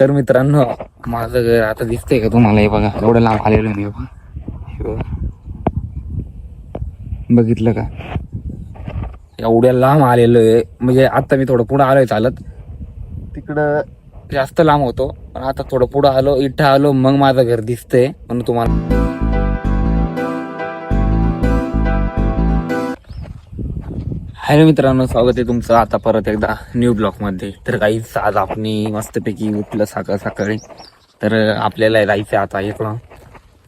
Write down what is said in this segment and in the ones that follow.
तर मित्रांनो, माझं घर आता दिसतंय का तुम्हाला? हे बघा, एवढं लांब आलेलो मी. हे बघा, बघितलं का? एवढ्या लांब आलेलो आहे. म्हणजे आता मी थोडं पुढं आलोय चालत, तिकडं जास्त लांब होतो, पण आता थोडं पुढं आलो, इथं आलो, मग माझं घर दिसतंय. म्हणून तुम्हाला हॅलो मित्रांनो, स्वागत आहे तुमचं आता परत एकदा न्यू ब्लॉगमध्ये. तर काहीच आज आपण मस्तपैकी उठलं सकाळ सकाळी, तर आपल्याला जायचं आता इकडं.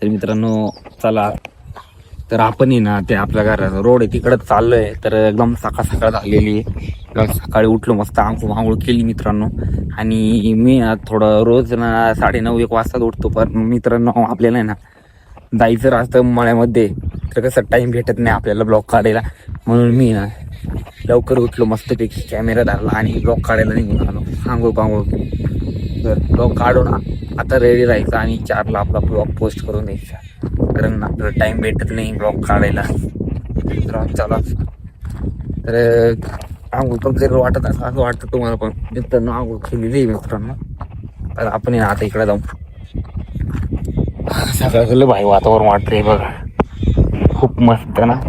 तर मित्रांनो चला, तर आपण ना ते आपल्या घराचा रोड आहे तिकडं चाललोय. तर एकदम सकाळ सकाळ झालेली आहे. सकाळी उठलो, मस्त आंघोळ केली मित्रांनो. आणि मी ना थोडं रोज ना 9:30-1 वाजता उठतो, पण मित्रांनो आपल्याला ना जायचं राहतं मळ्यामध्ये. तर कसं टाइम भेटत नाही आपल्याला ब्लॉग काढायला, म्हणून मी ना लवकर उठलो, मस्तपैकी कॅमेरा धरला आणि ब्लॉग काढायला निघून आलो. आंघोळ तर ब्लॉग काढून आता रेडी राहायचं आणि 4ला आपला ब्लॉग पोस्ट करून द्यायचा, कारण आपल्याला टाइम भेटत नाही ब्लॉग काढायला. तर चला, तर आंघोळ पण जर वाटत असं वाटतं तुम्हाला पण. मित्रांनो आंघोळ केलेली मित्रांनो. तर आपण आता इकडे जाऊ. सगळं भाई वातावरण वाटतंय बघा, खूप मस्त ना.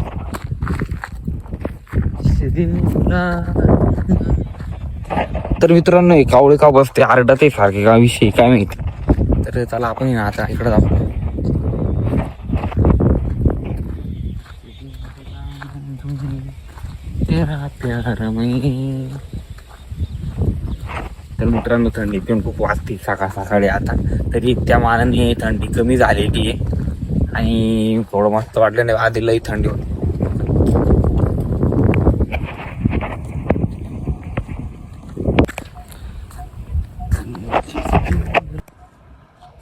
तर मित्रांनो, कावळे का बसते आरडत आहे सारखे, का विषय काय माहिती. तर चला आपण आता इकडे जाऊ. तर मित्रांनो, थंडी पण खूप वाजते सकाळ सकाळी आता. तरी त्या मानाने थंडी कमी झालेली आहे आणि थोडं मस्त वाटलं नाही. आधी लई थंडी होती.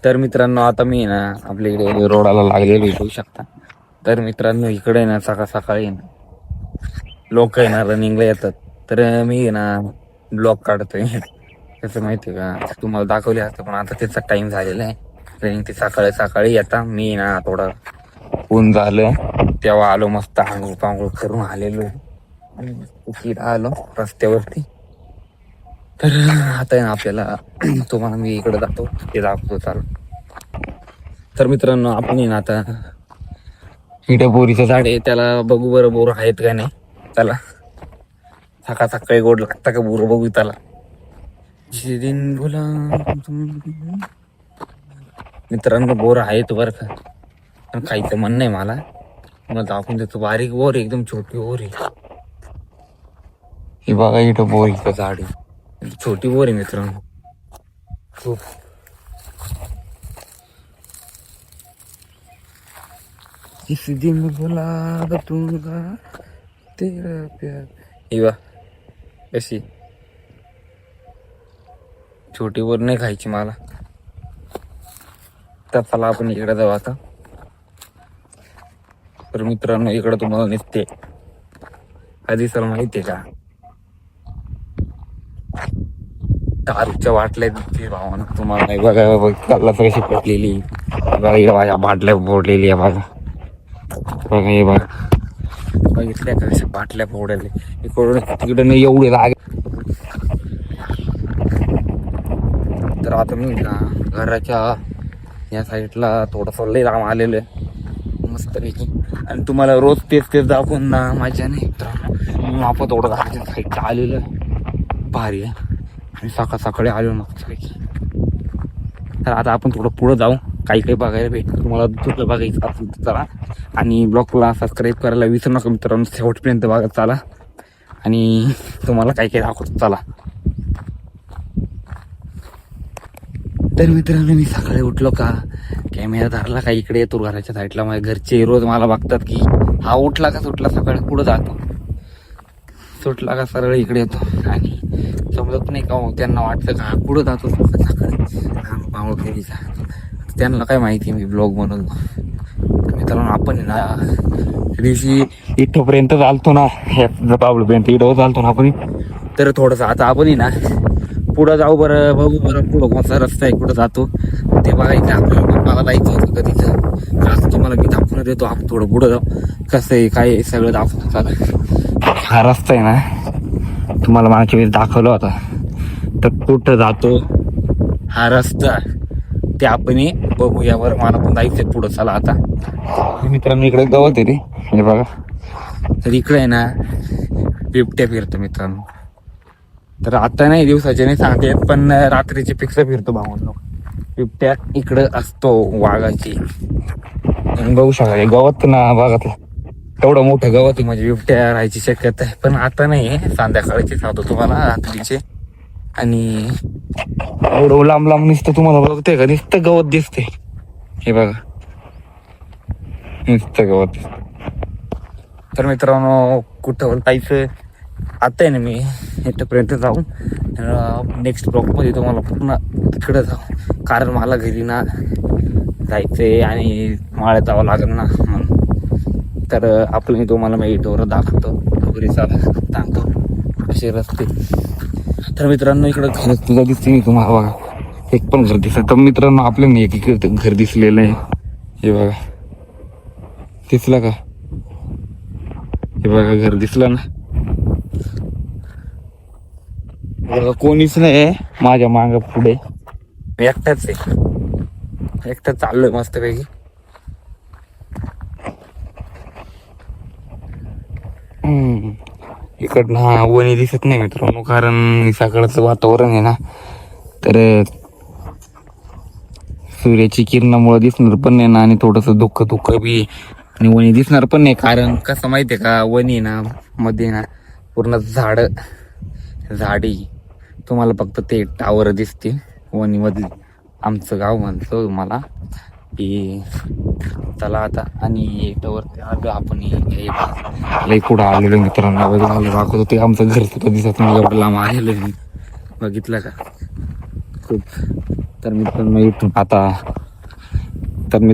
तर मित्रांनो, आता मी ना आपल्या इकडे रोडाला लागलेलो येऊ शकता. तर मित्रांनो, इकडे ना सकाळ सकाळी लोक ना रनिंगला येतात. तर मी ना ब्लॉग काढतोय. कसं माहिती का, तुम्हाला दाखवले असतं, पण आता त्याचा टाइम झालेला आहे. रनिंग ते सकाळी सकाळी येता. मी ना थोडं ऊन झालं तेव्हा आलो, मस्त आंघोळ करून आलेलो आणि आलो रस्त्यावरती. तर आता आहे ना आपल्याला तुम्हाला मी इकडे जातो, ते दाखवतो चालू. तर मित्रांनो, आपण ना आता इथे बोरीचं झाड आहे, त्याला बघू बरं बोर आहेत का नाही. चला, सकाळ सकाळी गोड लागता का बोर बघू त्याला. मित्रांनो, बोर आहेत बरं का, पण खायचं मन नाही मला. मग दाखवून देतो. बारीक बोर, एकदम छोटी बोर आहे. हे बघा, इथं बोरीचं झाड आहे, छोटी बोर आहे मित्रांनो खूप. इस दिन गुलाब तुंगा तेरा प्यार. ही बा कशी छोटी बोर नाही खायची मला. तर चला आपण इकडे जाऊ आता. तर मित्रांनो, इकडे तुम्हाला दिसते आधी सर माहितीये का, दारूच्या बाटल्या दिसते भावानं तुम्हाला. नाही बघा कल्ला कशी पटलेली बघा, इकडे माझ्या बाटल्या फोडलेली आहे बघा. बघा हे बघा, बघितल्या का कशा बाटल्या फोडले. इकडून तिकडे नाही एवढे लागे. तर आता मी ना घराच्या या साईडला थोडंसं लई लांब आलेलं आहे मस्तपैकी. आणि तुम्हाला रोज तेच दाखवून ना माझ्या नाही मित्रांनो, आपण थोडं घराच्या साईडला आलेलं आहे, भारी आहे. आणि सकाळ सकाळी आलो मस्तपैकी. तर आता आपण थोडं पुढं जाऊ, काही बघायला भेटतं. तुम्हाला दुसरं बघायचं असेल तर चला, आणि ब्लॉगला सबस्क्राईब करायला विसरू नका मित्रांनो. शेवटपर्यंत बघा चला, आणि तुम्हाला काही दाखवतो चला. तर मित्रांनो, मी सकाळी उठलो का कॅमेरा धरला का इकडे येतो घराच्या साईडला. माझ्या घरचे रोज मला बघतात की हा उठला का सुटला सकाळी पुढं जातो, सुटला का सरळ इकडे येतो. आणि समजत नाही का, त्यांना वाटतं का हा पुढं जातो सकाळी पांगळ फेरीचा. त्यांना काय माहिती मी ब्लॉग बनवतो. मित्रांनो, आपण ना दिवशी इथपर्यंत चालतो ना, पावलपर्यंत इथं चालतो ना आपण. तर थोडंसं आता आपण ना पुढं जाऊ बरं, बघू बरं पुढं कोणता रस्ता आहे, कुठं जातो ते बघायचं आपल्याला. मला जायचं होतं कधीच, असं तुम्हाला मी दाखवून देतो. आपण थोडं पुढं जाऊ, कसं आहे काय आहे सगळं दाखवतो चालेल. हा रस्ता आहे ना, तुम्हाला मागच्या वेळेस दाखवला होता. तर कुठं जातो हा रस्ता ते आपण बघूया. बरं मला पण जायचंय पुढं. चला आता मित्रांनो इकडे गवत आहे रे, हे बघा. तर इकडे आहे ना बिबट्या फिरतो मित्रांनो. तर आता नाही, दिवसाचे नाही सांगते, पण रात्रीचे फिक्स फिरतो भावांनो. बिबट्या इकडं असतो वाघाची. बघू शकता गवत ना बघा, एवढं मोठं गवत आहे म्हणजे बिबट्या राहायची शक्यता आहे. पण आता नाही, संध्याकाळची सांगतो तुम्हाला, रात्रीचे. आणि एवढं लांब लांब नुसतं तुम्हाला बघतोय का, नुसतं गवत दिसते. हे बघा नुसतं गवत. तर मित्रांनो कुठं जायचं आता आहे ना, मी इथपर्यंत जाऊन नेक्स्ट ब्लॉकमध्ये तुम्हाला पूर्ण तिकडं जाऊ. कारण मला घरी ना जायचंय आणि माळ्यात जावं लागेल ना म्हणून. तर आपलं मी तुम्हाला मेटवर दाखवतो, घरी सांगतो असे रस्ते. तर मित्रांनो इकडं घर तुझा दिसते मी तुम्हाला बघा, एक पण घर दिसत. तर मित्रांनो आपल्याला एक घर दिसलेलं आहे. हे बघा दिसलं का, हे बघा घर दिसलं ना. बघा कोणीच नाही माझ्या माग पुढे, मी एकटाच आहे, एकटाच चाललोय मस्तपैकी. इकडनं हा वणी दिसत नाही मित्रांनो, कारण सकाळचं वातावरण आहे ना, तर सूर्याची किरणामुळे दिसणार पण नाही ना, आणि थोडस धुक्क धुक्क बी, आणि वणी दिसणार पण नाही. कारण कसं माहितीये का, वणी ना मध्ये ना पूर्ण झाडी, तुम्हाला फक्त ते टावर दिसते वणी मध्ये. आमचं गाव म्हणतो तुम्हाला की चला आता. आणि टावर आलं आपण लई पुढं आलेलो मित्रांनो, दाखवतो ते आमचं घर सुद्धा दिसत नाही, एवढं लांब आलेलो मी. बघितलं का खूप. तर मित्रांनो इथून आता टन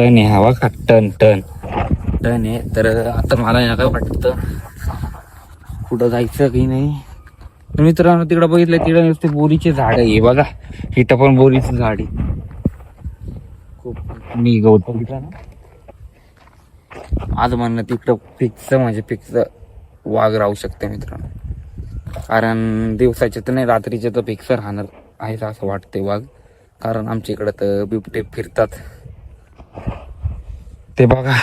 आहे, हवा का टन आहे. तर आता मला काय वाटतं कुठं जायचं काही नाही. तर मित्रांनो तिकडं बघितलं, तिकडं नुसते बोरीचे झाड आहे बघा, इथं पण बोरीचं झाड आहे खूप. मी गवत बघितलं ना, आज म्हणणं तिकडं फिक्स म्हणजे फिक्स वाघ राहू शकते मित्रांनो. कारण दिवसाचे तर नाही, रात्रीचे तर फिक्स राहणार आहे असं वाटते वाघ. कारण आमच्या इकडं तर बिबटे फिरतात. ते बघा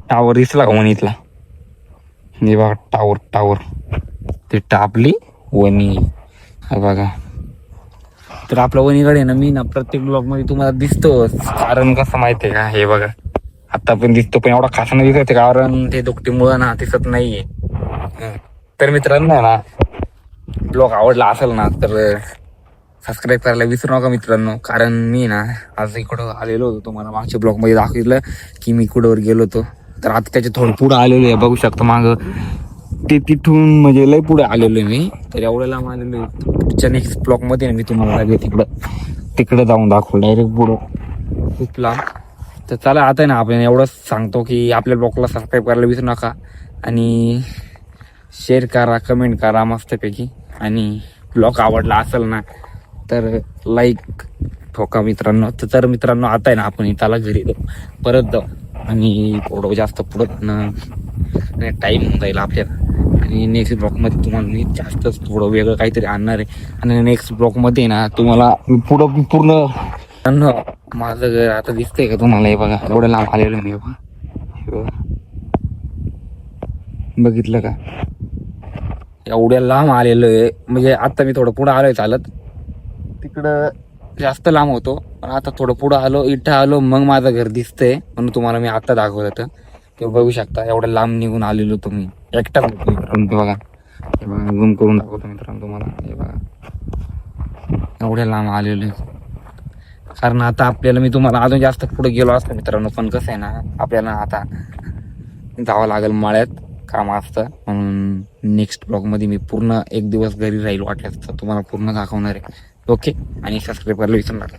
टावर दिसला का वणीतला, हे बघा टावर ते टापली वणी, हा बघा. तर आपला वणीकडे ना, मी ना प्रत्येक ब्लॉग मध्ये तुम्हाला दिसतो. कारण कसं माहितीये का, हे बघा आता पण दिसतो, पण एवढा खास नाही दिसत कारण ते दुखटीमुळं ना दिसत नाहीये. तर मित्रांनो ना, ब्लॉग आवडला असेल ना तर सबस्क्राईब करायला विसरू नका मित्रांनो. कारण मी ना आज इकडं आलेलो होतो, तुम्हाला मागच्या ब्लॉग मध्ये दाखवलं की मी कुठवर गेलो होतो. तर आता त्याच्या थोडं पुढं आलेलो आहे, बघू शकतो माग ते, तिथून म्हणजे लय पुढे आलेलो आहे मी. तर एवढं लांब आलेलो आहे, नेक्स्ट ब्लॉग मध्ये मी तुम्हाला तिकडं जाऊन दाखवलं डायरेक्ट पुढं खूप लांब. तर चला आता ना आपण एवढंच सांगतो की आपल्या ब्लॉगला सबस्क्राईब करायला विसरू नका, आणि शेअर करा, कमेंट करा मस्तपैकी. आणि ब्लॉग आवडला असेल ना तर लाईक ठोका मित्रांनो. तर मित्रांनो आता आहे ना आपण त्याला घरी परत जाऊ, आणि थोडं जास्त पुढं टाईम होऊन जाईल आपल्याला. आणि नेक्स्ट ब्लॉगमध्ये तुम्हाला मी जास्तच थोडं वेगळं काहीतरी आणणार आहे. आणि नेक्स्ट ब्लॉगमध्ये ना तुम्हाला मी पुढं पूर्ण माझं घर आता दिसतंय का तुम्हाला, हे बघा एवढं लांब आलेलं मी, बघितलं का एवढ्या लांब आलेलो आहे. म्हणजे आता मी थोडं पुढं आलोय चालत, तिकडं जास्त लांब होतो, पण आता थोडं पुढं आलो, इथं आलो, मग माझं घर दिसतंय म्हणून तुम्हाला मी आता दाखवलं होतं. ते बघू शकता एवढं लांब निघून आलेलो तुम्ही एकटाच होतो मित्रांनो. बघा हे बघा, झूम करून दाखवतो मित्रांनो तुम्हाला, हे बघा एवढ्या लांब आलेलो. कारण आता आपल्याला मी तुम्हाला अजून जास्त पुढे गेलो असतो मित्रांनो, पण कसं आहे ना आपल्याला आता जावं लागेल माळ्यात, काम असतं. म्हणून नेक्स्ट ब्लॉगमध्ये मी पूर्ण एक दिवस घरी राहील, वाटल्यास तर तुम्हाला पूर्ण दाखवणार आहे. ओके, आणि सबस्क्राईब करायला विसरू नका.